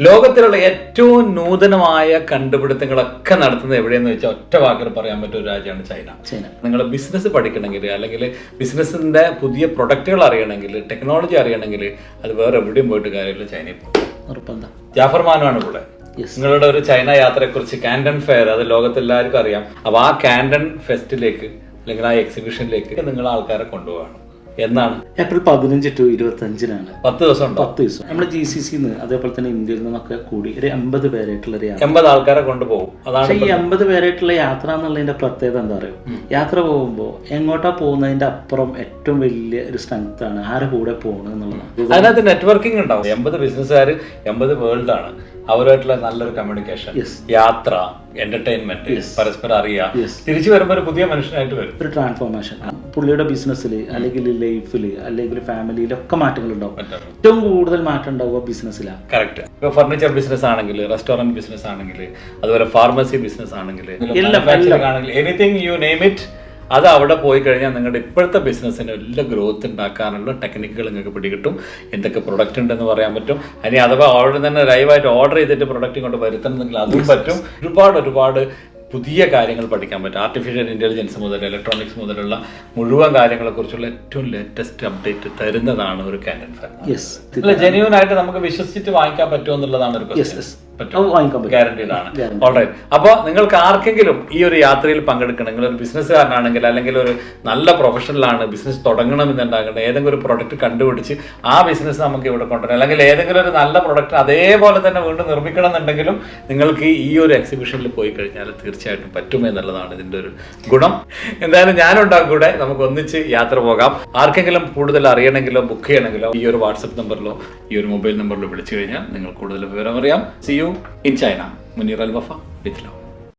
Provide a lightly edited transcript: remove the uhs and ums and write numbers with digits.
ലോകത്തിലുള്ള ഏറ്റവും നൂതനമായ കണ്ടുപിടുത്തങ്ങളൊക്കെ നടത്തുന്നത് എവിടെയെന്ന് വെച്ചാൽ ഒറ്റ വാക്കിൽ പറയാൻ പറ്റിയ ഒരു രാജ്യമാണ് ചൈന. നിങ്ങൾ ബിസിനസ് പഠിക്കണമെങ്കിൽ അല്ലെങ്കിൽ ബിസിനസ്സിന്റെ പുതിയ പ്രൊഡക്റ്റുകൾ അറിയണമെങ്കിൽ ടെക്നോളജി അറിയണമെങ്കിൽ അത് വേറെ എവിടെയും പോയിട്ട് കാര്യമില്ല, ചൈനയിൽ പോകും. ജാഫർ മാനുവാണ് കൂടെ. നിങ്ങളുടെ ഒരു ചൈന യാത്രയെക്കുറിച്ച് കാൻഡൻ ഫെയർ, അത് ലോകത്തെല്ലാവർക്കും അറിയാം. അപ്പോൾ ആ കാൻഡൻ ഫെസ്റ്റിലേക്ക് അല്ലെങ്കിൽ ആ എക്സിബിഷനിലേക്ക് നിങ്ങൾ ആൾക്കാരെ കൊണ്ടുപോകണം. എന്നാണ്? ഏപ്രിൽ 15 to 25 10 ദിവസം. നമ്മുടെ GCC അതേപോലെ തന്നെ ഇന്ത്യയിൽ നിന്നൊക്കെ കൂടി ഒരു 80 പേരായിട്ടുള്ള 80 ആൾക്കാരെ കൊണ്ടുപോകും. അതാണ് ഈ 80 പേരായിട്ടുള്ള യാത്ര എന്നുള്ളതിന്റെ പ്രത്യേകത എന്താ പറയുക, യാത്ര പോകുമ്പോൾ എങ്ങോട്ടാ പോകുന്നതിന്റെ അപ്പുറം ഏറ്റവും വലിയ ഒരു സ്ട്രെങ്ത് ആണ് ആരുടെ കൂടെ പോകണം എന്നുള്ളതാണ്. അതിനകത്ത് നെറ്റ്വർക്കിംഗ് ഉണ്ടാവും. 80 ബിസിനസ്സുകാർ 80 വേൾഡാണ്. അവരുമായിട്ടുള്ള നല്ലൊരു കമ്മ്യൂണിക്കേഷൻ, യാത്ര, എന്റർടൈൻമെന്റ്, പരസ്പരം അറിയാം. തിരിച്ചു വരുമ്പോൾ ഒരു പുതിയ മനുഷ്യനായിട്ട് വരും. ഒരു ട്രാൻസ്ഫോർമേഷൻ പുള്ളിയുടെ ബിസിനസ്സിൽ അല്ലെങ്കിൽ ലൈഫിൽ അല്ലെങ്കിൽ ഫാമിലിയിലൊക്കെ മാറ്റങ്ങൾ ഉണ്ടാവും. ഏറ്റവും കൂടുതൽ മാറ്റം ഉണ്ടാവുക ബിസിനസ്സിലാണ്. കറക്റ്റ്. ഇപ്പൊ ഫർണിച്ചർ ബിസിനസ് ആണെങ്കിൽ, റെസ്റ്റോറന്റ് ബിസിനസ് ആണെങ്കിൽ, അതുപോലെ ഫാർമസി ബിസിനസ് ആണെങ്കിൽ, എനിത്തിങ് യു നെയിം ഇറ്റ്, അത് അവിടെ പോയി കഴിഞ്ഞാൽ നിങ്ങളുടെ ഇപ്പോഴത്തെ ബിസിനസ്സിന് എല്ലാ ഗ്രോത്ത് ഉണ്ടാക്കാനുള്ള ടെക്നിക്കുകൾ നിങ്ങൾക്ക് പിടികിട്ടും. എന്തൊക്കെ പ്രൊഡക്റ്റ് ഉണ്ടെന്ന് പറയാൻ പറ്റും. ഇനി അഥവാ ഓർഡർ തന്നെ ലൈവായിട്ട് ഓർഡർ ചെയ്തിട്ട് പ്രൊഡക്റ്റ് കൊണ്ട് വരുത്തണമെങ്കിൽ അതും പറ്റും. ഒരുപാട് പുതിയ കാര്യങ്ങൾ പഠിക്കാൻ പറ്റും. ആർട്ടിഫിഷ്യൽ ഇൻ്റലിജൻസ് മുതൽ ഇലക്ട്രോണിക്സ് മുതലുള്ള മുഴുവൻ കാര്യങ്ങളെക്കുറിച്ചുള്ള ഏറ്റവും ലേറ്റസ്റ്റ് അപ്ഡേറ്റ് തരുന്നതാണ് ഒരു കാൻഡൻ ഫെയർ. ജെന്യൂൻ ആയിട്ട് നമുക്ക് വിശ്വസിച്ചിട്ട് വാങ്ങിക്കാൻ പറ്റുമോ എന്നുള്ളതാണ് ഒരു ഗ്യാരണ്ടീഡ് ആണ്. ഓൾറൈറ്റ്. അപ്പോൾ നിങ്ങൾക്ക് ആർക്കെങ്കിലും ഈ ഒരു യാത്രയിൽ പങ്കെടുക്കണമെങ്കിൽ, ഒരു ബിസിനസ്സുകാരനാണെങ്കിൽ അല്ലെങ്കിൽ ഒരു നല്ല പ്രൊഫഷണലാണ്, ബിസിനസ് തുടങ്ങണമെന്നുണ്ടാകേണ്ട ഏതെങ്കിലും ഒരു പ്രൊഡക്റ്റ് കണ്ടുപിടിച്ച് ആ ബിസിനസ് നമുക്ക് ഇവിടെ കൊണ്ടുവരാം, അല്ലെങ്കിൽ ഏതെങ്കിലും ഒരു നല്ല പ്രൊഡക്റ്റ് അതേപോലെ തന്നെ വീണ്ടും നിർമ്മിക്കണം എന്നുണ്ടെങ്കിലും നിങ്ങൾക്ക് ഈ ഒരു എക്സിബിഷനിൽ പോയി കഴിഞ്ഞാൽ തീർച്ചയായിട്ടും പറ്റുമെന്നുള്ളതാണ് ഇതിൻ്റെ ഒരു ഗുണം. എന്തായാലും ഞാനുണ്ടാകും കൂടെ, നമുക്ക് ഒന്നിച്ച് യാത്ര പോകാം. ആർക്കെങ്കിലും കൂടുതൽ അറിയണമെങ്കിലോ ബുക്ക് ചെയ്യണമെങ്കിലോ ഈ ഒരു വാട്സപ്പ് നമ്പറിലോ ഈ ഒരു മൊബൈൽ നമ്പറിലോ വിളിച്ചു കഴിഞ്ഞാൽ നിങ്ങൾ കൂടുതൽ വിവരം അറിയാം. See you in China. Munir Al Wafa with love.